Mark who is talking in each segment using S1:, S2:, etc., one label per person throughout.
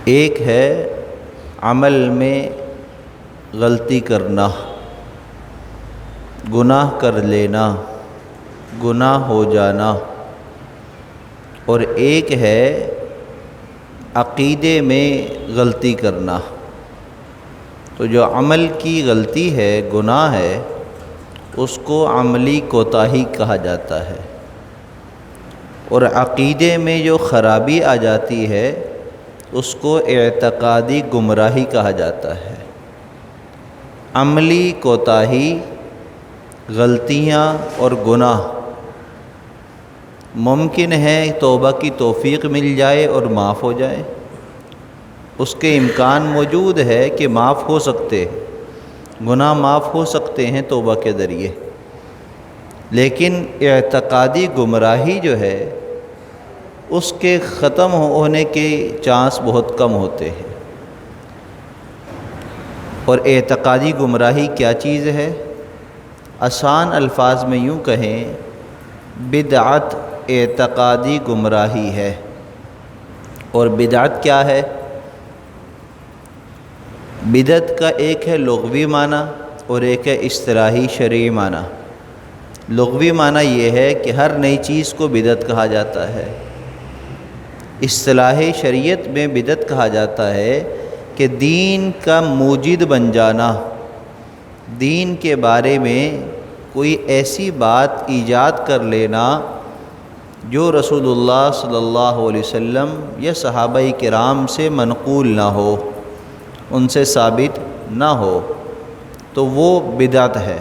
S1: ایک ہے عمل میں غلطی کرنا، گناہ کر لینا، گناہ ہو جانا، اور ایک ہے عقیدے میں غلطی کرنا۔ تو جو عمل کی غلطی ہے، گناہ ہے، اس کو عملی کوتاہی کہا جاتا ہے، اور عقیدے میں جو خرابی آ جاتی ہے اس کو اعتقادی گمراہی کہا جاتا ہے۔ عملی کوتاہی، غلطیاں اور گناہ ممکن ہے توبہ کی توفیق مل جائے اور معاف ہو جائے، اس کے امکان موجود ہے کہ معاف ہو سکتے، گناہ معاف ہو سکتے ہیں توبہ کے ذریعے، لیکن اعتقادی گمراہی جو ہے اس کے ختم ہونے کے چانس بہت کم ہوتے ہیں۔ اور اعتقادی گمراہی کیا چیز ہے؟ آسان الفاظ میں یوں کہیں، بدعت اعتقادی گمراہی ہے۔ اور بدعت کیا ہے؟ بدعت کا ایک ہے لغوی معنی اور ایک ہے اصطلاحی شرعی معنی۔ لغوی معنی یہ ہے کہ ہر نئی چیز کو بدعت کہا جاتا ہے۔ اصطلاح شریعت میں بدعت کہا جاتا ہے کہ دین کا موجد بن جانا، دین کے بارے میں کوئی ایسی بات ایجاد کر لینا جو رسول اللہ صلی اللہ علیہ وسلم یا صحابہ کرام سے منقول نہ ہو، ان سے ثابت نہ ہو، تو وہ بدعت ہے۔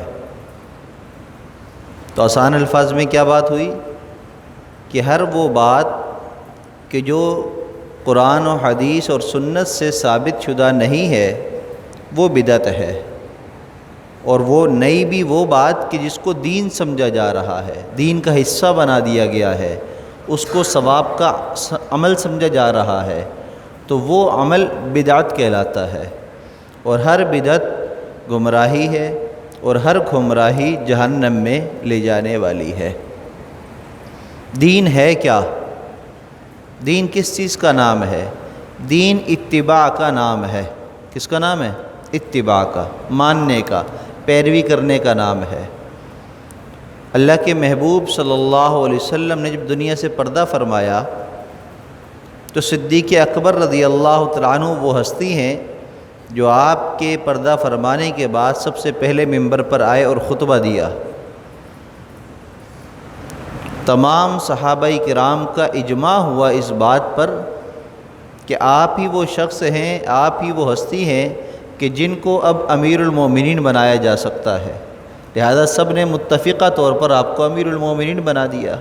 S1: تو آسان الفاظ میں کیا بات ہوئی کہ ہر وہ بات کہ جو قرآن و حدیث اور سنت سے ثابت شدہ نہیں ہے وہ بدعت ہے، اور وہ نئی بھی وہ بات کہ جس کو دین سمجھا جا رہا ہے، دین کا حصہ بنا دیا گیا ہے، اس کو ثواب کا عمل سمجھا جا رہا ہے، تو وہ عمل بدعت کہلاتا ہے۔ اور ہر بدعت گمراہی ہے، اور ہر گمراہی جہنم میں لے جانے والی ہے۔ دین ہے کیا؟ دین کس چیز کا نام ہے؟ دین اتباع کا نام ہے۔ کس کا نام ہے؟ اتباع کا، ماننے کا، پیروی کرنے کا نام ہے۔ اللہ کے محبوب صلی اللہ علیہ وسلم نے جب دنیا سے پردہ فرمایا تو صدیق اکبر رضی اللہ تعالیٰ عنہ وہ ہستی ہیں جو آپ کے پردہ فرمانے کے بعد سب سے پہلے منبر پر آئے اور خطبہ دیا۔ تمام صحابہ کرام کا اجماع ہوا اس بات پر کہ آپ ہی وہ شخص ہیں، آپ ہی وہ ہستی ہیں کہ جن کو اب امیر المومنین بنایا جا سکتا ہے، لہذا سب نے متفقہ طور پر آپ کو امیر المومنین بنا دیا۔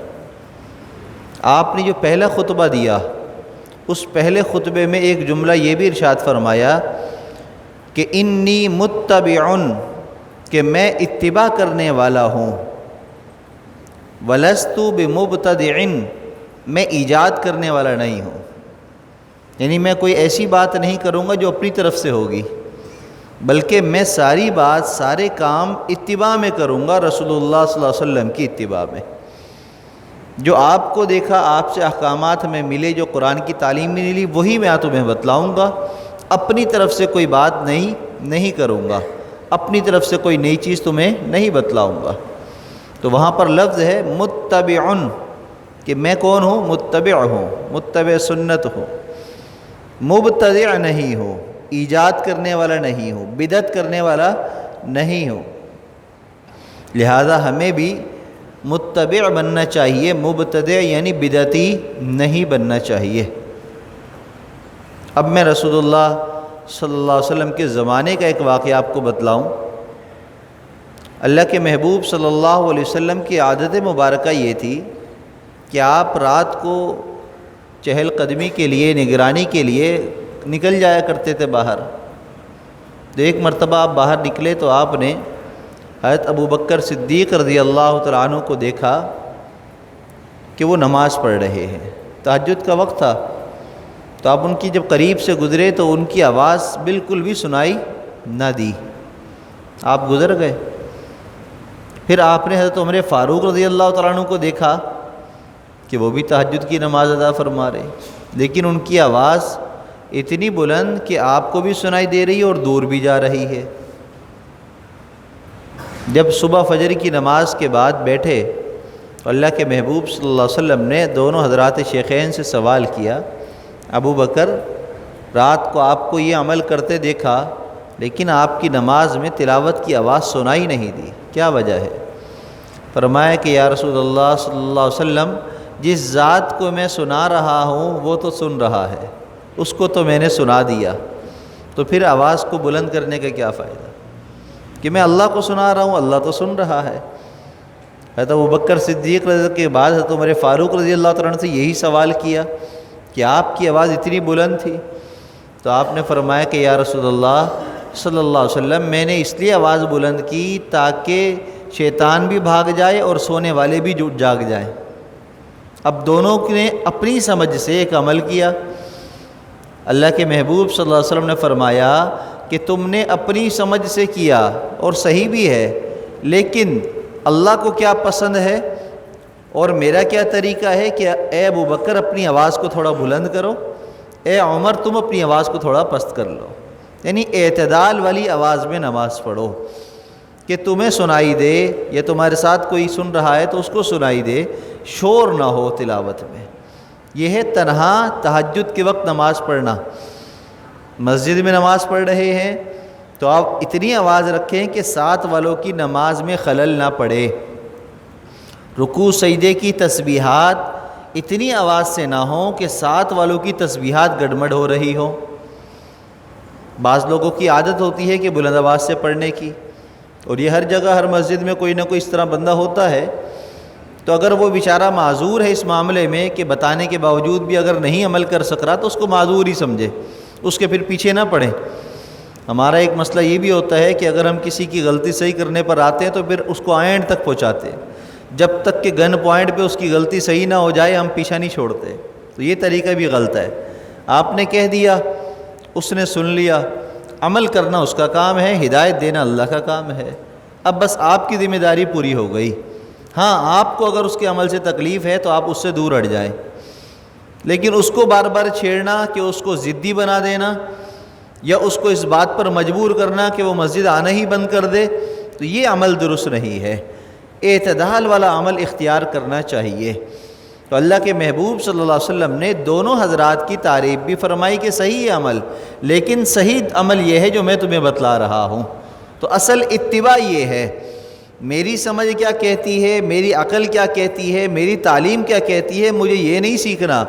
S1: آپ نے جو پہلا خطبہ دیا، اس پہلے خطبے میں ایک جملہ یہ بھی ارشاد فرمایا کہ انی متبعن، کہ میں اتباع کرنے والا ہوں، ولست بمبتدع، میں ایجاد کرنے والا نہیں ہوں، یعنی میں کوئی ایسی بات نہیں کروں گا جو اپنی طرف سے ہوگی، بلکہ میں ساری بات، سارے کام اتباع میں کروں گا، رسول اللہ صلی اللہ علیہ وسلم کی اتباع میں۔ جو آپ کو دیکھا، آپ سے احکامات میں ملے، جو قرآن کی تعلیم میں ملی، وہی میں تمہیں بتلاؤں گا، اپنی طرف سے کوئی بات نہیں کروں گا، اپنی طرف سے کوئی نئی چیز تمہیں نہیں بتلاؤں گا۔ تو وہاں پر لفظ ہے متبعن، کہ میں کون ہوں؟ متبع ہوں، متبع سنت ہوں، مبتدع نہیں ہوں، ایجاد کرنے والا نہیں ہوں، بدعت کرنے والا نہیں ہوں۔ لہذا ہمیں بھی متبع بننا چاہیے، مبتدع یعنی بدعتی نہیں بننا چاہیے۔ اب میں رسول اللہ صلی اللہ علیہ وسلم کے زمانے کا ایک واقعہ آپ کو بتلاؤں۔ اللہ کے محبوب صلی اللہ علیہ وسلم کی عادت مبارکہ یہ تھی کہ آپ رات کو چہل قدمی کے لیے، نگرانی کے لیے نکل جایا کرتے تھے باہر۔ تو ایک مرتبہ آپ باہر نکلے تو آپ نے حضرت ابو بکر صدیق رضی اللہ تعالیٰ عنہ کو دیکھا کہ وہ نماز پڑھ رہے ہیں، تہجد کا وقت تھا۔ تو آپ ان کی جب قریب سے گزرے تو ان کی آواز بالکل بھی سنائی نہ دی، آپ گزر گئے۔ پھر آپ نے حضرت عمر فاروق رضی اللہ تعالیٰ عنہ کو دیکھا کہ وہ بھی تہجد کی نماز ادا فرما رہے، لیکن ان کی آواز اتنی بلند کہ آپ کو بھی سنائی دے رہی ہے اور دور بھی جا رہی ہے۔ جب صبح فجر کی نماز کے بعد بیٹھے تو اللہ کے محبوب صلی اللہ علیہ وسلم نے دونوں حضرات شیخین سے سوال کیا، ابو بکر رات کو آپ کو یہ عمل کرتے دیکھا لیکن آپ کی نماز میں تلاوت کی آواز سنائی نہیں دی، کیا وجہ ہے؟ فرمایا کہ یا رسول اللہ صلی اللہ علیہ وسلم جس ذات کو میں سنا رہا ہوں وہ تو سن رہا ہے، اس کو تو میں نے سنا دیا، تو پھر آواز کو بلند کرنے کا کیا فائدہ؟ کہ میں اللہ کو سنا رہا ہوں، اللہ تو سن رہا ہے۔ حضرت ابوبکر صدیق رضی اللہ کے بعد حضرت عمر فاروق رضی اللہ تعالیٰ عنہ سے یہی سوال کیا کہ آپ کی آواز اتنی بلند تھی، تو آپ نے فرمایا کہ یا رسول اللہ صلی اللہ علیہ وسلم میں نے اس لیے آواز بلند کی تاکہ شیطان بھی بھاگ جائے اور سونے والے بھی جاگ جائیں۔ اب دونوں نے اپنی سمجھ سے ایک عمل کیا۔ اللہ کے محبوب صلی اللہ علیہ وسلم نے فرمایا کہ تم نے اپنی سمجھ سے کیا اور صحیح بھی ہے، لیکن اللہ کو کیا پسند ہے اور میرا کیا طریقہ ہے کہ اے ابو بکر اپنی آواز کو تھوڑا بلند کرو، اے عمر تم اپنی آواز کو تھوڑا پست کر لو، یعنی اعتدال والی آواز میں نماز پڑھو کہ تمہیں سنائی دے یا تمہارے ساتھ کوئی سن رہا ہے تو اس کو سنائی دے، شور نہ ہو تلاوت میں۔ یہ ہے تنہا تہجد کے وقت نماز پڑھنا۔ مسجد میں نماز پڑھ رہے ہیں تو آپ اتنی آواز رکھیں کہ ساتھ والوں کی نماز میں خلل نہ پڑے۔ رکوع سجدے کی تسبیحات اتنی آواز سے نہ ہوں کہ ساتھ والوں کی تسبیحات گڑبڑ ہو رہی ہو۔ بعض لوگوں کی عادت ہوتی ہے کہ بلند آواز سے پڑھنے کی، اور یہ ہر جگہ ہر مسجد میں کوئی نہ کوئی اس طرح بندہ ہوتا ہے، تو اگر وہ بیچارہ معذور ہے اس معاملے میں کہ بتانے کے باوجود بھی اگر نہیں عمل کر سک رہا تو اس کو معذور ہی سمجھے، اس کے پھر پیچھے نہ پڑیں۔ ہمارا ایک مسئلہ یہ بھی ہوتا ہے کہ اگر ہم کسی کی غلطی صحیح کرنے پر آتے ہیں تو پھر اس کو اینڈ تک پہنچاتے ہیں، جب تک کہ گن پوائنٹ پہ اس کی غلطی صحیح نہ ہو جائے ہم پیچھا نہیں چھوڑتے، تو یہ طریقہ بھی غلط ہے۔ آپ نے کہہ دیا، اس نے سن لیا، عمل کرنا اس کا کام ہے، ہدایت دینا اللہ کا کام ہے، اب بس آپ کی ذمہ داری پوری ہو گئی۔ ہاں آپ کو اگر اس کے عمل سے تکلیف ہے تو آپ اس سے دور ہٹ جائیں، لیکن اس کو بار بار چھیڑنا کہ اس کو ضدی بنا دینا یا اس کو اس بات پر مجبور کرنا کہ وہ مسجد آنا ہی بند کر دے، تو یہ عمل درست نہیں ہے۔ اعتدال والا عمل اختیار کرنا چاہیے۔ تو اللہ کے محبوب صلی اللہ علیہ وسلم نے دونوں حضرات کی تعریف بھی فرمائی کہ صحیح ہے عمل، لیکن صحیح عمل یہ ہے جو میں تمہیں بتلا رہا ہوں۔ تو اصل اتباع یہ ہے، میری سمجھ کیا کہتی ہے، میری عقل کیا کہتی ہے، میری تعلیم کیا کہتی ہے، مجھے یہ نہیں سیکھنا،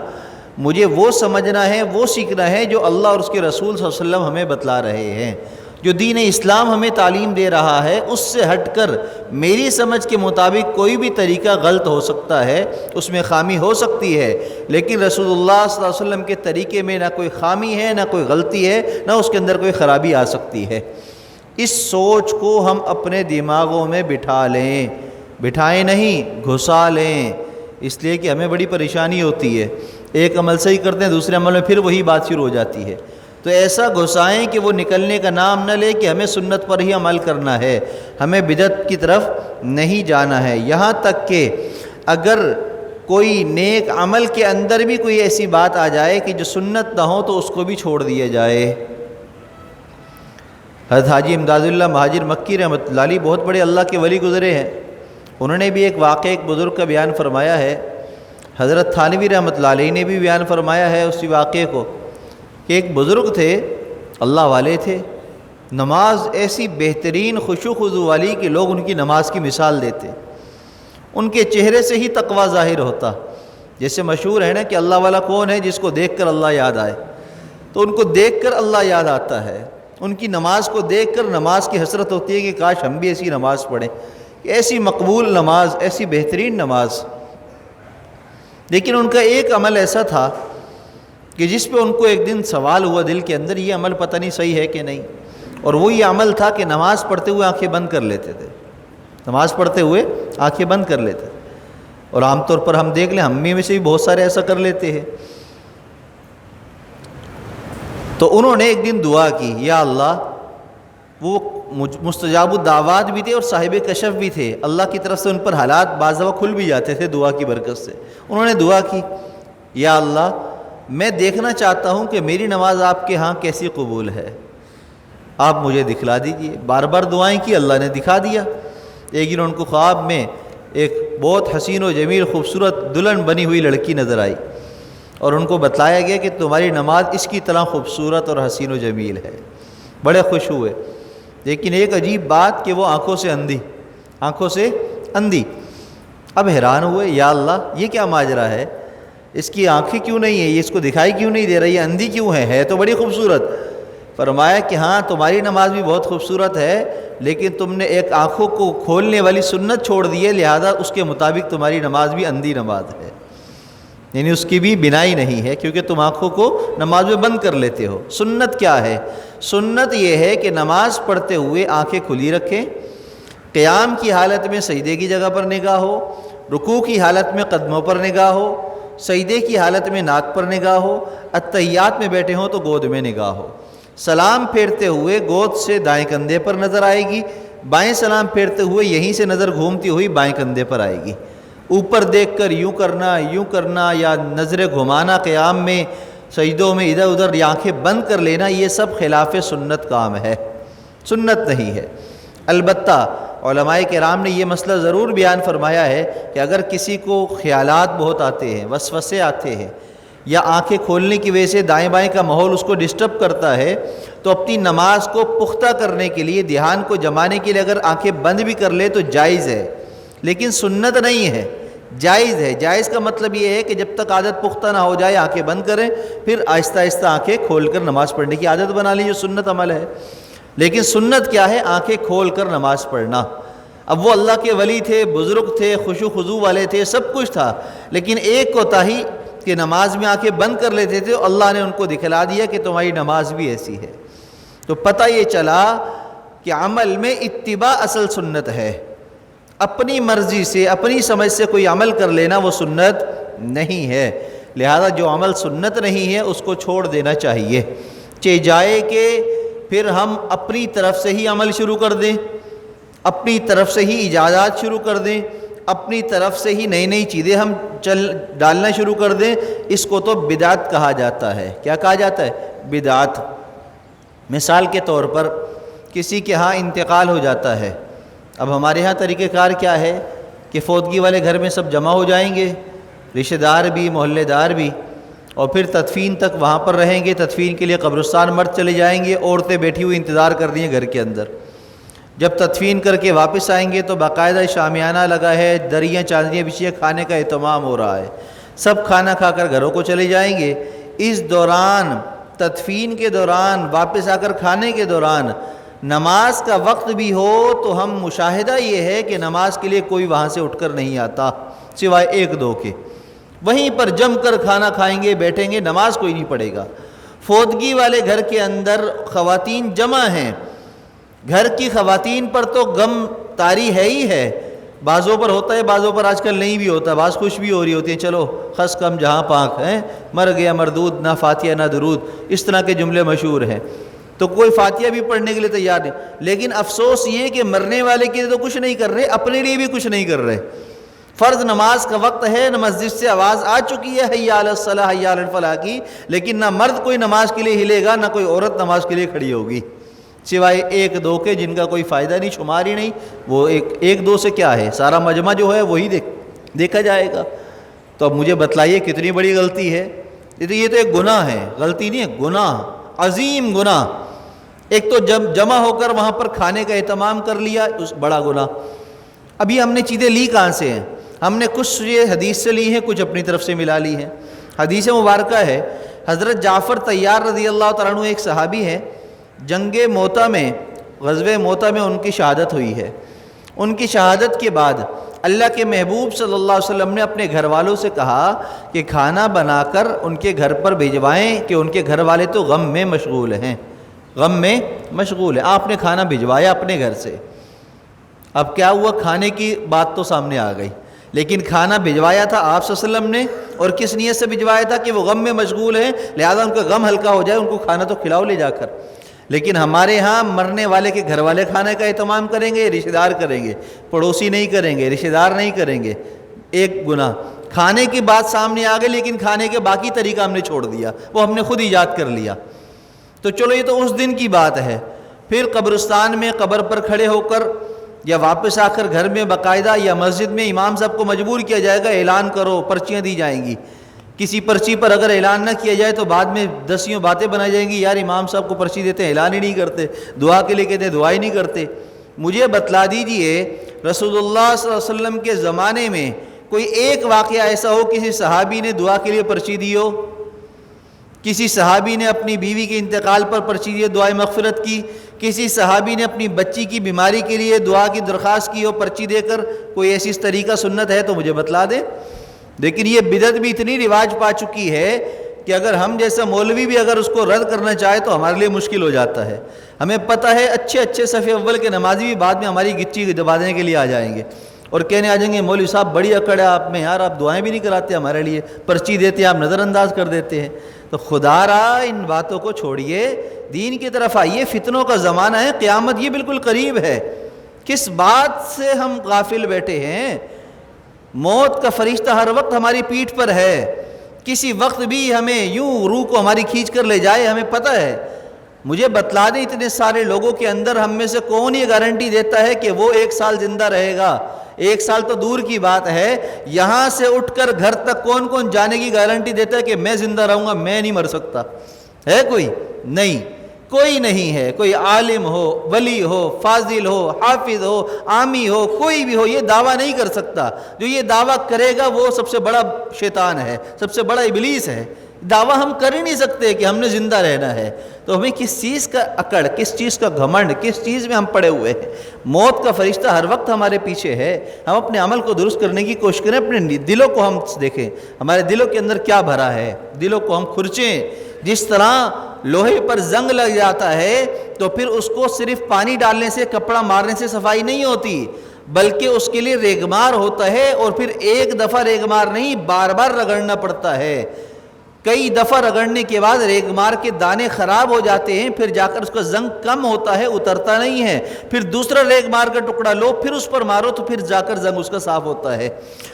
S1: مجھے وہ سمجھنا ہے، وہ سیکھنا ہے جو اللہ اور اس کے رسول صلی اللہ علیہ وسلم ہمیں بتلا رہے ہیں۔ جو دین اسلام ہمیں تعلیم دے رہا ہے اس سے ہٹ کر میری سمجھ کے مطابق کوئی بھی طریقہ غلط ہو سکتا ہے، اس میں خامی ہو سکتی ہے، لیکن رسول اللہ صلی اللہ علیہ وسلم کے طریقے میں نہ کوئی خامی ہے، نہ کوئی غلطی ہے، نہ اس کے اندر کوئی خرابی آ سکتی ہے۔ اس سوچ کو ہم اپنے دماغوں میں بٹھا لیں، بٹھائیں نہیں گھسا لیں، اس لیے کہ ہمیں بڑی پریشانی ہوتی ہے، ایک عمل صحیح کرتے ہیں دوسرے عمل میں پھر وہی بات شروع ہو جاتی ہے، تو ایسا گھسائیں کہ وہ نکلنے کا نام نہ لے کہ ہمیں سنت پر ہی عمل کرنا ہے، ہمیں بدعت کی طرف نہیں جانا ہے۔ یہاں تک کہ اگر کوئی نیک عمل کے اندر بھی کوئی ایسی بات آ جائے کہ جو سنت نہ ہو تو اس کو بھی چھوڑ دیا جائے۔ حضرت حاجی امداد اللہ مہاجر مکی رحمۃ اللہ علیہ بہت بڑے اللہ کے ولی گزرے ہیں، انہوں نے بھی ایک واقعہ ایک بزرگ کا بیان فرمایا ہے۔ حضرت تھانوی رحمۃ اللہ علیہ نے بھی بیان فرمایا ہے اسی واقعے کو کہ ایک بزرگ تھے، اللہ والے تھے، نماز ایسی بہترین خشوع خضوع والی کہ لوگ ان کی نماز کی مثال دیتے، ان کے چہرے سے ہی تقویٰ ظاہر ہوتا۔ جیسے مشہور ہے نا کہ اللہ والا کون ہے، جس کو دیکھ کر اللہ یاد آئے، تو ان کو دیکھ کر اللہ یاد آتا ہے، ان کی نماز کو دیکھ کر نماز کی حسرت ہوتی ہے کہ کاش ہم بھی ایسی نماز پڑھیں، ایسی مقبول نماز، ایسی بہترین نماز۔ لیکن ان کا ایک عمل ایسا تھا کہ جس پہ ان کو ایک دن سوال ہوا دل کے اندر، یہ عمل پتہ نہیں صحیح ہے کہ نہیں، اور وہ یہ عمل تھا کہ نماز پڑھتے ہوئے آنکھیں بند کر لیتے تھے، نماز پڑھتے ہوئے آنکھیں بند کر لیتے، اور عام طور پر ہم دیکھ لیں ہم میں سے بھی بہت سارے ایسا کر لیتے ہیں۔ تو انہوں نے ایک دن دعا کی، یا اللہ، وہ مستجاب الدعوات بھی تھے اور صاحب کشف بھی تھے، اللہ کی طرف سے ان پر حالات بعض دفعہ کھل بھی جاتے تھے دعا کی برکت سے۔ انہوں نے دعا کی، یا اللہ میں دیکھنا چاہتا ہوں کہ میری نماز آپ کے ہاں کیسی قبول ہے، آپ مجھے دکھلا دیجئے۔ بار بار دعائیں کی، اللہ نے دکھا دیا۔ ایک دن ان کو خواب میں ایک بہت حسین و جمیل خوبصورت دلہن بنی ہوئی لڑکی نظر آئی، اور ان کو بتلایا گیا کہ تمہاری نماز اس کی طرح خوبصورت اور حسین و جمیل ہے۔ بڑے خوش ہوئے، لیکن ایک عجیب بات کہ وہ آنکھوں سے اندھی۔ اب حیران ہوئے، یا اللہ یہ کیا ماجرا ہے، اس کی آنکھیں کیوں نہیں ہیں، یہ اس کو دکھائی کیوں نہیں دے رہی، یہ اندھی کیوں ہے تو بڑی خوبصورت۔ فرمایا کہ ہاں تمہاری نماز بھی بہت خوبصورت ہے، لیکن تم نے ایک آنکھوں کو کھولنے والی سنت چھوڑ دی ہے، لہذا اس کے مطابق تمہاری نماز بھی اندھی نماز ہے، یعنی اس کی بھی بنائی نہیں ہے، کیونکہ تم آنکھوں کو نماز میں بند کر لیتے ہو۔ سنت کیا ہے؟ سنت یہ ہے کہ نماز پڑھتے ہوئے آنکھیں کھلی رکھیں، قیام کی حالت میں سجدے کی جگہ پر نگاہ ہو، رکوع کی حالت میں قدموں پر نگاہ ہو، سجدے کی حالت میں ناک پر نگاہ ہو، اتحیات میں بیٹھے ہوں تو گود میں نگاہ ہو۔ سلام پھیرتے ہوئے گود سے دائیں کندھے پر نظر آئے گی، بائیں سلام پھیرتے ہوئے یہیں سے نظر گھومتی ہوئی بائیں کندھے پر آئے گی۔ اوپر دیکھ کر یوں کرنا یا نظر گھمانا قیام میں، سجدوں میں ادھر ادھر یا آنکھیں بند کر لینا، یہ سب خلاف سنت کام ہے، سنت نہیں ہے۔ البتہ علماء کرام نے یہ مسئلہ ضرور بیان فرمایا ہے کہ اگر کسی کو خیالات بہت آتے ہیں، وسوسے آتے ہیں، یا آنکھیں کھولنے کی وجہ سے دائیں بائیں کا ماحول اس کو ڈسٹرب کرتا ہے، تو اپنی نماز کو پختہ کرنے کے لیے، دھیان کو جمانے کے لیے اگر آنکھیں بند بھی کر لے تو جائز ہے، لیکن سنت نہیں ہے، جائز ہے۔ جائز کا مطلب یہ ہے کہ جب تک عادت پختہ نہ ہو جائے آنکھیں بند کریں، پھر آہستہ آہستہ آنکھیں کھول کر نماز پڑھنے کی عادت بنا لی، جو سنت عمل ہے۔ لیکن سنت کیا ہے؟ آنکھیں کھول کر نماز پڑھنا۔ اب وہ اللہ کے ولی تھے، بزرگ تھے، خشوع خضوع والے تھے، سب کچھ تھا، لیکن ایک کوتاہی کہ نماز میں آنکھیں بند کر لیتے تھے، اللہ نے ان کو دکھلا دیا کہ تمہاری نماز بھی ایسی ہے۔ تو پتہ یہ چلا کہ عمل میں اتباع اصل سنت ہے، اپنی مرضی سے اپنی سمجھ سے کوئی عمل کر لینا وہ سنت نہیں ہے۔ لہذا جو عمل سنت نہیں ہے اس کو چھوڑ دینا چاہیے، چاہے جائے کہ پھر ہم اپنی طرف سے ہی عمل شروع کر دیں، اپنی طرف سے ہی ایجادات شروع کر دیں، اپنی طرف سے ہی نئی نئی چیزیں ہم ڈالنا شروع کر دیں، اس کو تو بدعت کہا جاتا ہے۔ کیا کہا جاتا ہے؟ بدعت۔ مثال کے طور پر کسی کے ہاں انتقال ہو جاتا ہے، اب ہمارے ہاں طریقہ کار کیا ہے کہ فوتگی والے گھر میں سب جمع ہو جائیں گے، رشتہ دار بھی، محلے دار بھی، اور پھر تدفین تک وہاں پر رہیں گے۔ تدفین کے لیے قبرستان مرد چلے جائیں گے، عورتیں بیٹھی ہوئی انتظار کر رہی ہیں گھر کے اندر۔ جب تدفین کر کے واپس آئیں گے تو باقاعدہ شامیانہ لگا ہے، دریاں چادریاں بچھی، کھانے کا اہتمام ہو رہا ہے، سب کھانا کھا کر گھروں کو چلے جائیں گے۔ اس دوران، تدفین کے دوران، واپس آ کر کھانے کے دوران نماز کا وقت بھی ہو تو ہم مشاہدہ یہ ہے کہ نماز کے لیے کوئی وہاں سے اٹھ کر نہیں آتا سوائے ایک دو کے، وہیں پر جم کر کھانا کھائیں گے، بیٹھیں گے، نماز کوئی نہیں پڑھے گا۔ فوتگی والے گھر کے اندر خواتین جمع ہیں، گھر کی خواتین پر تو غم طاری ہے ہی ہے، بعضوں پر ہوتا ہے، بعضوں پر آج کل نہیں بھی ہوتا، بعض خوش بھی ہو رہی ہوتی ہیں، چلو خس کم جہاں پاک ہیں، مر گیا مردود، نہ فاتحہ نہ درود، اس طرح کے جملے مشہور ہیں، تو کوئی فاتحہ بھی پڑھنے کے لیے تیار نہیں۔ لیکن افسوس یہ کہ مرنے والے کے لیے تو کچھ نہیں کر رہے، اپنے لیے بھی کچھ نہیں کر رہے۔ فرض نماز کا وقت ہے، مسجد سے آواز آ چکی ہے حی علی الصلاح حی علی الفلاح کی، لیکن نہ مرد کوئی نماز کے لیے ہلے گا، نہ کوئی عورت نماز کے لیے کھڑی ہوگی، سوائے ایک دو کے جن کا کوئی فائدہ نہیں، شمار ہی نہیں۔ وہ ایک دو سے کیا ہے، سارا مجمع جو ہے وہی دیکھا جائے گا۔ تو اب مجھے بتلائیے کتنی بڑی غلطی ہے یہ تو ایک گناہ ہے، غلطی نہیں ہے، گناہ، عظیم گناہ۔ ایک تو جمع ہو کر وہاں پر کھانے کا اہتمام کر لیا، اس بڑا گناہ۔ ابھی ہم نے چیزیں لی کہاں سے ہیں؟ ہم نے کچھ یہ حدیث سے لی ہیں، کچھ اپنی طرف سے ملا لی ہیں۔ حدیث مبارکہ ہے، حضرت جعفر طیار رضی اللہ تعالیٰ عنہ ایک صحابی ہے، جنگ موتہ میں، غزوہ موتہ میں ان کی شہادت ہوئی ہے۔ ان کی شہادت کے بعد اللہ کے محبوب صلی اللہ علیہ وسلم نے اپنے گھر والوں سے کہا کہ کھانا بنا کر ان کے گھر پر بھیجوائیں کہ ان کے گھر والے تو غم میں مشغول ہیں، غم میں مشغول ہیں۔ آپ نے کھانا بھجوایا اپنے گھر سے۔ اب کیا ہوا؟ کھانے کی بات تو سامنے آ گئی، لیکن کھانا بھجوایا تھا آپ صلی اللہ علیہ وسلم نے، اور کس نیت سے بھجوایا تھا کہ وہ غم میں مشغول ہیں، لہذا ان کا غم ہلکا ہو جائے، ان کو کھانا تو کھلاؤ لے جا کر۔ لیکن ہمارے ہاں مرنے والے کے گھر والے کھانے کا اہتمام کریں گے، رشتہ دار کریں گے، پڑوسی نہیں کریں گے، رشتہ دار نہیں کریں گے۔ ایک گناہ، کھانے کی بات سامنے آ گئی لیکن کھانے کے باقی طریقہ ہم نے چھوڑ دیا، وہ ہم نے خود ایجاد کر لیا۔ تو چلو یہ تو اس دن کی بات ہے۔ پھر قبرستان میں قبر پر کھڑے ہو کر یا واپس آ کر گھر میں باقاعدہ یا مسجد میں امام صاحب کو مجبور کیا جائے گا، اعلان کرو، پرچیاں دی جائیں گی۔ کسی پرچی پر اگر اعلان نہ کیا جائے تو بعد میں دسیوں باتیں بنائی جائیں گی، یار امام صاحب کو پرچی دیتے ہیں اعلان ہی نہیں کرتے، دعا کے لیے کہتے ہیں دعا ہی نہیں کرتے۔ مجھے بتلا دیجئے رسول اللہ صلی اللہ علیہ وسلم کے زمانے میں کوئی ایک واقعہ ایسا ہو کسی صحابی نے دعا کے لیے پرچی دی ہو، کسی صحابی نے اپنی بیوی کے انتقال پر پرچی دی دعائے مغفرت کی، کسی صحابی نے اپنی بچی کی بیماری کے لیے دعا کی درخواست کی ہو پرچی دے کر، کوئی ایسی طریقہ سنت ہے تو مجھے بتلا دے۔ لیکن یہ بدعت بھی اتنی رواج پا چکی ہے کہ اگر ہم جیسا مولوی بھی اگر اس کو رد کرنا چاہے تو ہمارے لیے مشکل ہو جاتا ہے۔ ہمیں پتہ ہے اچھے صف اول کے نمازی بھی بعد میں ہماری گچی دبانے کے لیے آ جائیں گے اور کہنے آ جائیں گے مولوی صاحب بڑی اکڑ ہے آپ میں، یار آپ دعائیں بھی نہیں کراتے ہمارے لیے، پرچی دیتے ہیں آپ نظر انداز کر دیتے ہیں۔ تو خدا را ان باتوں کو چھوڑیے، دین کی طرف آئیے، فتنوں کا زمانہ ہے، قیامت یہ بالکل قریب ہے۔ کس بات سے ہم غافل بیٹھے ہیں؟ موت کا فرشتہ ہر وقت ہماری پیٹھ پر ہے، کسی وقت بھی ہمیں یوں روح کو ہماری کھینچ کر لے جائے، ہمیں پتہ ہے۔ مجھے بتلا دیں اتنے سارے لوگوں کے اندر ہم میں سے کون یہ گارنٹی دیتا ہے کہ وہ 1 سال زندہ رہے گا؟ 1 سال تو دور کی بات ہے، یہاں سے اٹھ کر گھر تک کون جانے کی گارنٹی دیتا ہے کہ میں زندہ رہوں گا، میں نہیں مر سکتا؟ ہے کوئی؟ نہیں، کوئی نہیں ہے۔ کوئی عالم ہو، ولی ہو، فاضل ہو، حافظ ہو، عامی ہو، کوئی بھی ہو، یہ دعویٰ نہیں کر سکتا۔ جو یہ دعویٰ کرے گا وہ سب سے بڑا شیطان ہے، سب سے بڑا ابلیس ہے۔ دعویٰ ہم کر ہی نہیں سکتے کہ ہم نے زندہ رہنا ہے۔ تو ہمیں کس چیز کا اکڑ، کس چیز کا گھمنڈ، کس چیز میں ہم پڑے ہوئے ہیں؟ موت کا فرشتہ ہر وقت ہمارے پیچھے ہے۔ ہم اپنے عمل کو درست کرنے کی کوشش کریں، اپنے دلوں کو ہم دیکھیں، ہمارے دلوں کے اندر کیا بھرا ہے، دلوں کو ہم کھرچیں۔ جس طرح لوہے پر زنگ لگ جاتا ہے تو پھر اس کو صرف پانی ڈالنے سے، کپڑا مارنے سے صفائی نہیں ہوتی، بلکہ اس کے لیے ریگمار ہوتا ہے، اور پھر ایک دفعہ ریگمار نہیں، بار بار رگڑنا پڑتا ہے۔ کئی دفعہ رگڑنے کے بعد ریگمار کے دانے خراب ہو جاتے ہیں، پھر جا کر اس کا زنگ کم ہوتا ہے، اترتا نہیں ہے، پھر دوسرا ریگمار کا ٹکڑا لو، پھر اس پر مارو تو پھر جا کر زنگ اس کا صاف ہوتا ہے۔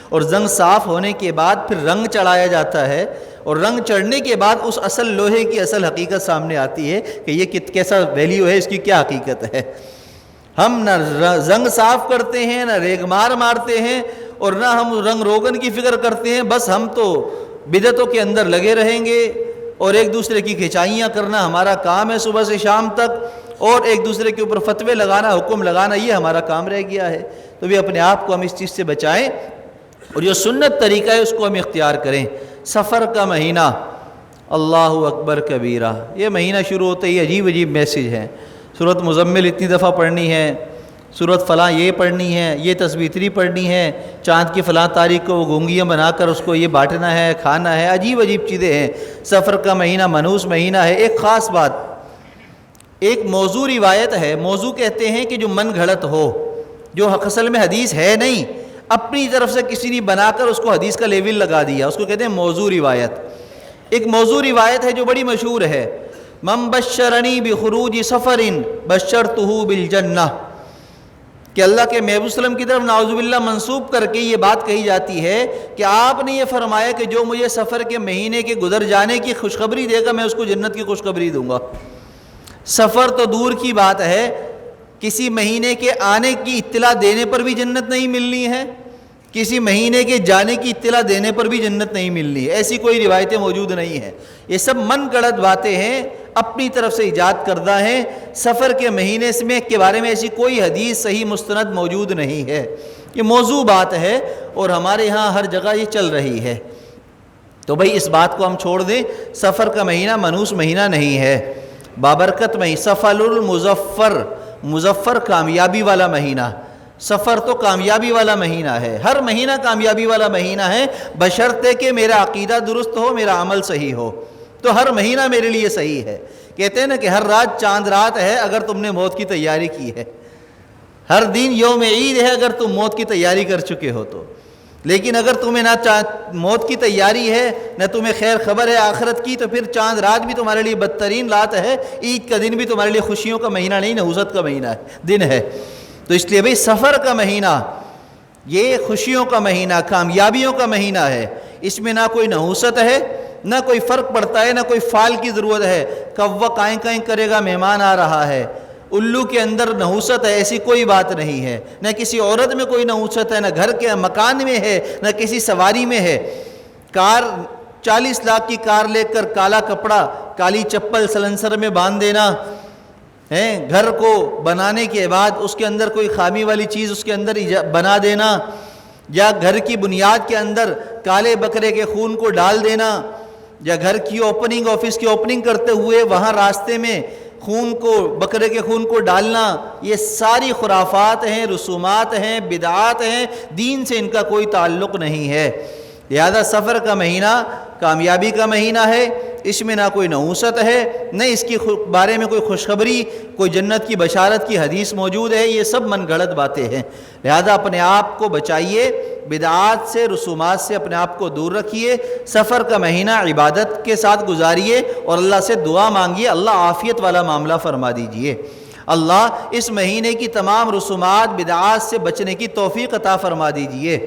S1: اور زنگ صاف ہونے کے بعد پھر رنگ چڑھایا جاتا ہے، اور رنگ چڑھنے کے بعد اس اصل لوہے کی اصل حقیقت سامنے آتی ہے کہ یہ کیسا ویلیو ہے، اس کی کیا حقیقت ہے۔ ہم نہ زنگ صاف کرتے ہیں، نہ ریگمار مارتے ہیں، اور نہ ہم رنگ روغن کی فکر کرتے ہیں، بس ہم تو بدعتوں کے اندر لگے رہیں گے، اور ایک دوسرے کی کھچائیاں کرنا ہمارا کام ہے صبح سے شام تک، اور ایک دوسرے کے اوپر فتوے لگانا، حکم لگانا، یہ ہمارا کام رہ گیا ہے۔ تو بھی اپنے آپ کو ہم اس چیز سے بچائیں، اور جو سنت طریقہ ہے اس کو ہم اختیار کریں۔ سفر کا مہینہ، اللہ اکبر کبیرہ، یہ مہینہ شروع ہوتے ہی عجیب میسج ہیں۔ سورۃ مزمل اتنی دفعہ پڑھنی ہے، سورۃ فلاں یہ پڑھنی ہے، یہ تسبیح اتنی پڑھنی ہے، چاند کی فلاں تاریخ کو وہ گونگیاں بنا کر اس کو یہ بانٹنا ہے، کھانا ہے، عجیب چیزیں ہیں۔ سفر کا مہینہ منحوس مہینہ ہے۔ ایک خاص بات، ایک موضوع روایت ہے، موضوع کہتے ہیں کہ جو من گھڑت ہو، جو اصل میں حدیث ہے نہیں، اپنی طرف سے کسی نے بنا کر اس کو حدیث کا لیول لگا دیا، اس کو کہتے ہیں موضوع روایت۔ ایک موضوع روایت ہے جو بڑی مشہور ہے، من بشرنی بخروج سفر بشرتہ بالجنہ، کہ اللہ کے محبوب صلی اللہ علیہ وسلم کی طرف نعوذ باللہ منسوب کر کے یہ بات کہی جاتی ہے کہ آپ نے یہ فرمایا کہ جو مجھے سفر کے مہینے کے گزر جانے کی خوشخبری دے گا میں اس کو جنت کی خوشخبری دوں گا۔ سفر تو دور کی بات ہے، کسی مہینے کے آنے کی اطلاع دینے پر بھی جنت نہیں ملنی ہے، کسی مہینے کے جانے کی اطلاع دینے پر بھی جنت نہیں ملنی ہے، ایسی کوئی روایتیں موجود نہیں ہیں۔ یہ سب من گڑت باتیں ہیں، اپنی طرف سے ایجاد کردہ ہیں۔ سفر کے مہینے میں کے بارے میں ایسی کوئی حدیث صحیح مستند موجود نہیں ہے، یہ موضوع بات ہے، اور ہمارے ہاں ہر جگہ یہ چل رہی ہے۔ تو بھئی اس بات کو ہم چھوڑ دیں، سفر کا مہینہ منحوس مہینہ نہیں ہے، بابرکت مہینہ، سفر المظفر، مظفر کامیابی والا مہینہ۔ سفر تو کامیابی والا مہینہ ہے، ہر مہینہ کامیابی والا مہینہ ہے، بشرطے کہ میرا عقیدہ درست ہو، میرا عمل صحیح ہو، تو ہر مہینہ میرے لیے صحیح ہے۔ کہتے ہیں نا کہ ہر رات چاند رات ہے اگر تم نے موت کی تیاری کی ہے، ہر دن یوم عید ہے اگر تم موت کی تیاری کر چکے ہو تو۔ لیکن اگر تمہیں نہ موت کی تیاری ہے، نہ تمہیں خیر خبر ہے آخرت کی، تو پھر چاند رات بھی تمہارے لیے بدترین رات ہے، عید کا دن بھی تمہارے لیے خوشیوں کا مہینہ نہیں، نحوست کا مہینہ ہے، دن ہے۔ تو اس لیے بھئی سفر کا مہینہ یہ خوشیوں کا مہینہ، کامیابیوں کا مہینہ ہے، اس میں نہ کوئی نحوست ہے، نہ کوئی فرق پڑتا ہے، نہ کوئی فال کی ضرورت ہے۔ کوا کائیں کائیں کرے گا مہمان آ رہا ہے، الو کے اندر نحوست ہے، ایسی کوئی بات نہیں ہے، نہ کسی عورت میں کوئی نحوست ہے، نہ گھر کے مکان میں ہے، نہ کسی سواری میں ہے۔ کار 40 لاکھ کی کار لے کر کالا کپڑا، کالی چپل سلنسر میں باندھ دینا، گھر کو بنانے کے بعد اس کے اندر کوئی خامی والی چیز اس کے اندر بنا دینا، یا گھر کی بنیاد کے اندر کالے بکرے کے خون کو ڈال دینا، یا گھر کی اوپننگ، آفس کی اوپننگ کرتے ہوئے وہاں راستے میں خون کو، بکرے کے خون کو ڈالنا، یہ ساری خرافات ہیں، رسومات ہیں، بدعات ہیں، دین سے ان کا کوئی تعلق نہیں ہے۔ لہذا سفر کا مہینہ کامیابی کا مہینہ ہے، اس میں نہ کوئی نحوست ہے، نہ اس کے بارے میں کوئی خوشخبری، کوئی جنت کی بشارت کی حدیث موجود ہے، یہ سب من گھڑت باتیں ہیں۔ لہذا اپنے آپ کو بچائیے، بدعات سے، رسومات سے اپنے آپ کو دور رکھیے، سفر کا مہینہ عبادت کے ساتھ گزاریے اور اللہ سے دعا مانگیے، اللہ عافیت والا معاملہ فرما دیجئے۔ اللہ اس مہینے کی تمام رسومات، بدعات سے بچنے کی توفیق عطا فرما دیجئے۔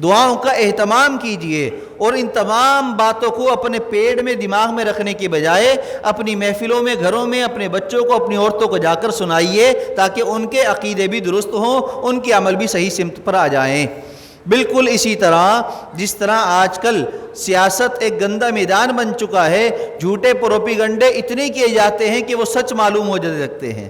S1: دعاؤں کا اہتمام کیجئے اور ان تمام باتوں کو اپنے پیٹ میں، دماغ میں رکھنے کی بجائے اپنی محفلوں میں، گھروں میں اپنے بچوں کو، اپنی عورتوں کو جا کر سنائیے، تاکہ ان کے عقیدے بھی درست ہوں، ان کے عمل بھی صحیح سمت پر آ جائیں۔ بالکل اسی طرح جس طرح آج کل سیاست ایک گندا میدان بن چکا ہے، جھوٹے پروپیگنڈے اتنے کیے جاتے ہیں کہ وہ سچ معلوم ہو جانے لگتے ہیں،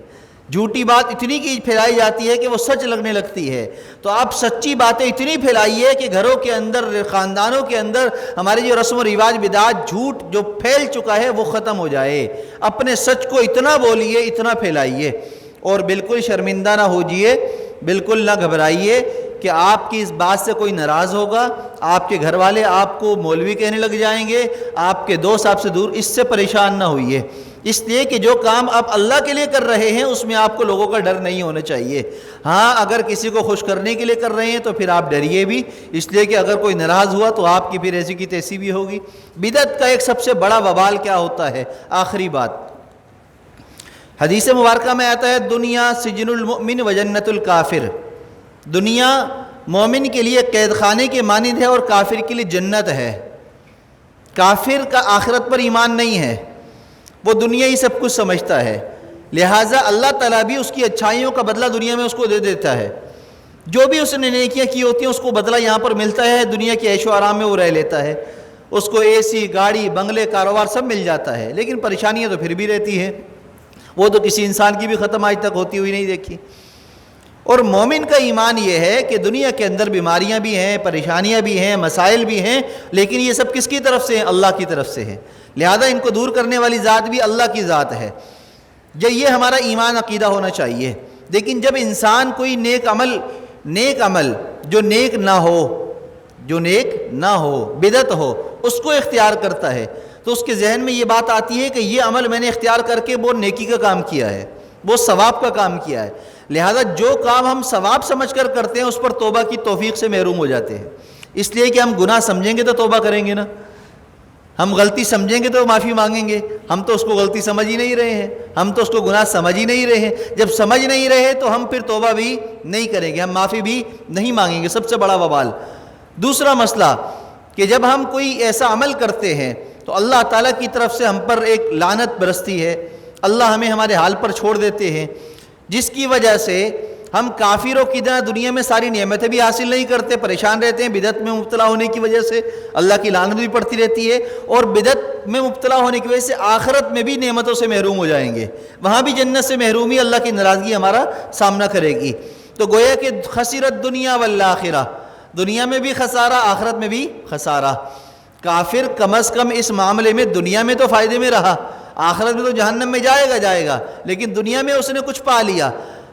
S1: جھوٹی بات اتنی کی پھیلائی جاتی ہے کہ وہ سچ لگنے لگتی ہے۔ تو آپ سچی باتیں اتنی پھیلائیے کہ گھروں کے اندر، خاندانوں کے اندر ہمارے جو رسم و رواج، بدعات، جھوٹ جو پھیل چکا ہے وہ ختم ہو جائے۔ اپنے سچ کو اتنا بولیے، اتنا پھیلائیے، اور بالکل شرمندہ نہ ہوجیے، بالکل نہ گھبرائیے کہ آپ کی اس بات سے کوئی ناراض ہوگا، آپ کے گھر والے آپ کو مولوی کہنے لگ جائیں گے، آپ کے دوست آپ سے دور، اس سے پریشان نہ ہوئیے۔ اس لیے کہ جو کام آپ اللہ کے لیے کر رہے ہیں اس میں آپ کو لوگوں کا ڈر نہیں ہونا چاہیے۔ ہاں اگر کسی کو خوش کرنے کے لیے کر رہے ہیں تو پھر آپ ڈریے بھی، اس لیے کہ اگر کوئی ناراض ہوا تو آپ کی پھر ایسی کی تیسی بھی ہوگی۔ بدعت کا ایک سب سے بڑا وبال کیا ہوتا ہے؟ آخری بات، حدیث مبارکہ میں آتا ہے، دنیا سجن المؤمن و جنت الکافر، دنیا مومن کے لیے قید خانے کے مانند ہے اور کافر کے لیے جنت ہے۔ کافر کا آخرت پر ایمان نہیں ہے، وہ دنیا ہی سب کچھ سمجھتا ہے، لہٰذا اللہ تعالیٰ بھی اس کی اچھائیوں کا بدلہ دنیا میں اس کو دے دیتا ہے۔ جو بھی اس نے نیکیاں کی ہوتی ہیں اس کو بدلہ یہاں پر ملتا ہے، دنیا کے عیش و آرام میں وہ رہ لیتا ہے، اس کو اے سی، گاڑی، بنگلے، کاروبار سب مل جاتا ہے، لیکن پریشانیاں تو پھر بھی رہتی ہیں، وہ تو کسی انسان کی بھی ختم آج تک ہوتی ہوئی نہیں دیکھی۔ اور مومن کا ایمان یہ ہے کہ دنیا کے اندر بیماریاں بھی ہیں، پریشانیاں بھی ہیں، مسائل بھی ہیں، لیکن یہ سب کس کی طرف سے ہیں؟ اللہ کی طرف سے ہیں، لہذا ان کو دور کرنے والی ذات بھی اللہ کی ذات ہے۔ یہ ہمارا ایمان عقیدہ ہونا چاہیے۔ لیکن جب انسان کوئی نیک عمل جو نیک نہ ہو، بدعت ہو، اس کو اختیار کرتا ہے تو اس کے ذہن میں یہ بات آتی ہے کہ یہ عمل میں نے اختیار کر کے وہ نیکی کا کام کیا ہے، وہ ثواب کا کام کیا ہے، لہذا جو کام ہم ثواب سمجھ کر کرتے ہیں اس پر توبہ کی توفیق سے محروم ہو جاتے ہیں، اس لیے کہ ہم گناہ سمجھیں گے تو توبہ کریں گے نا، ہم غلطی سمجھیں گے تو معافی مانگیں گے، ہم تو اس کو غلطی سمجھ ہی نہیں رہے ہیں، ہم تو اس کو گناہ سمجھ ہی نہیں رہے ہیں، جب سمجھ نہیں رہے تو ہم پھر توبہ بھی نہیں کریں گے، ہم معافی بھی نہیں مانگیں گے، سب سے بڑا وبال۔ دوسرا مسئلہ کہ جب ہم کوئی ایسا عمل کرتے ہیں تو اللہ تعالیٰ کی طرف سے ہم پر ایک لعنت برستی ہے، اللہ ہمیں ہمارے حال پر چھوڑ دیتے ہیں، جس کی وجہ سے ہم کافروں کی طرح دنیا میں ساری نعمتیں بھی حاصل نہیں کرتے، پریشان رہتے ہیں، بدعت میں مبتلا ہونے کی وجہ سے اللہ کی لعنت بھی پڑتی رہتی ہے، اور بدعت میں مبتلا ہونے کی وجہ سے آخرت میں بھی نعمتوں سے محروم ہو جائیں گے، وہاں بھی جنت سے محرومی، اللہ کی ناراضگی ہمارا سامنا کرے گی۔ تو گویا کہ خسرت دنیا والآخرہ، دنیا میں بھی خسارہ، آخرت میں بھی خسارہ۔ کافر کم از کم اس معاملے میں دنیا میں تو فائدے میں رہا، آخرت میں تو جہنم میں جائے گا، لیکن دنیا میں اس نے کچھ پا لیا۔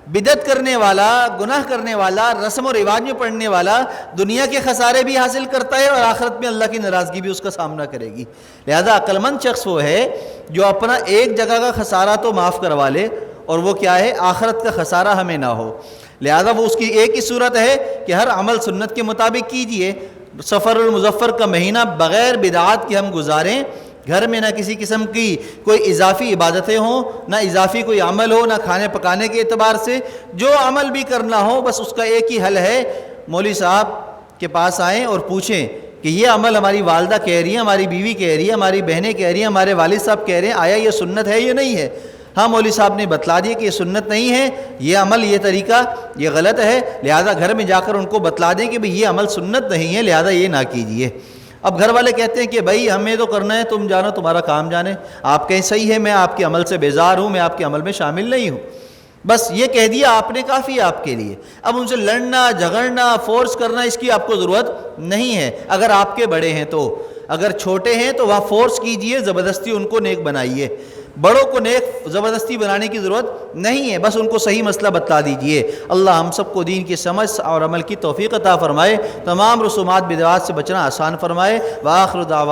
S1: بدعت کرنے والا، گناہ کرنے والا، رسم و رواج میں پڑھنے والا دنیا کے خسارے بھی حاصل کرتا ہے اور آخرت میں اللہ کی ناراضگی بھی اس کا سامنا کرے گی۔ لہذا عقل مند شخص وہ ہے جو اپنا ایک جگہ کا خسارہ تو معاف کروا لے، اور وہ کیا ہے؟ آخرت کا خسارہ ہمیں نہ ہو۔ لہذا وہ اس کی ایک ہی صورت ہے کہ ہر عمل سنت کے مطابق کیجئے، سفر المظفر کا مہینہ بغیر بدعات کے ہم گزاریں، گھر میں نہ کسی قسم کی کوئی اضافی عبادتیں ہوں، نہ اضافی کوئی عمل ہو، نہ کھانے پکانے کے اعتبار سے، جو عمل بھی کرنا ہو بس اس کا ایک ہی حل ہے، مولوی صاحب کے پاس آئیں اور پوچھیں کہ یہ عمل ہماری والدہ کہہ رہی ہیں، ہماری بیوی کہہ رہی ہے، ہماری بہنیں کہہ رہی ہیں، ہمارے والد صاحب کہہ رہے ہیں، آیا یہ سنت ہے یا نہیں ہے؟ ہاں مولوی صاحب نے بتلا دیا کہ یہ سنت نہیں ہے، یہ عمل، یہ طریقہ یہ غلط ہے، لہذا گھر میں جا کر ان کو بتلا دیں کہ بھئی یہ عمل سنت نہیں ہے، لہذا یہ نہ کیجئے۔ اب گھر والے کہتے ہیں کہ بھائی ہمیں تو کرنا ہے، تم جانو، تمہارا کام جانے، آپ کہیں صحیح ہے، میں آپ کے عمل سے بیزار ہوں، میں آپ کے عمل میں شامل نہیں ہوں، بس یہ کہہ دیا آپ نے، کافی ہے آپ کے لیے۔ اب ان سے لڑنا جھگڑنا فورس کرنا اس کی آپ کو ضرورت نہیں ہے، اگر آپ کے بڑے ہیں تو۔ اگر چھوٹے ہیں تو وہاں فورس کیجئے، زبردستی ان کو نیک بنائیے۔ بڑوں کو نیک زبردستی بنانے کی ضرورت نہیں ہے، بس ان کو صحیح مسئلہ بتلا دیجئے۔ اللہ ہم سب کو دین کی سمجھ اور عمل کی توفیق عطا فرمائے، تمام رسومات بدعات سے بچنا آسان فرمائے۔ وآخر دعوانا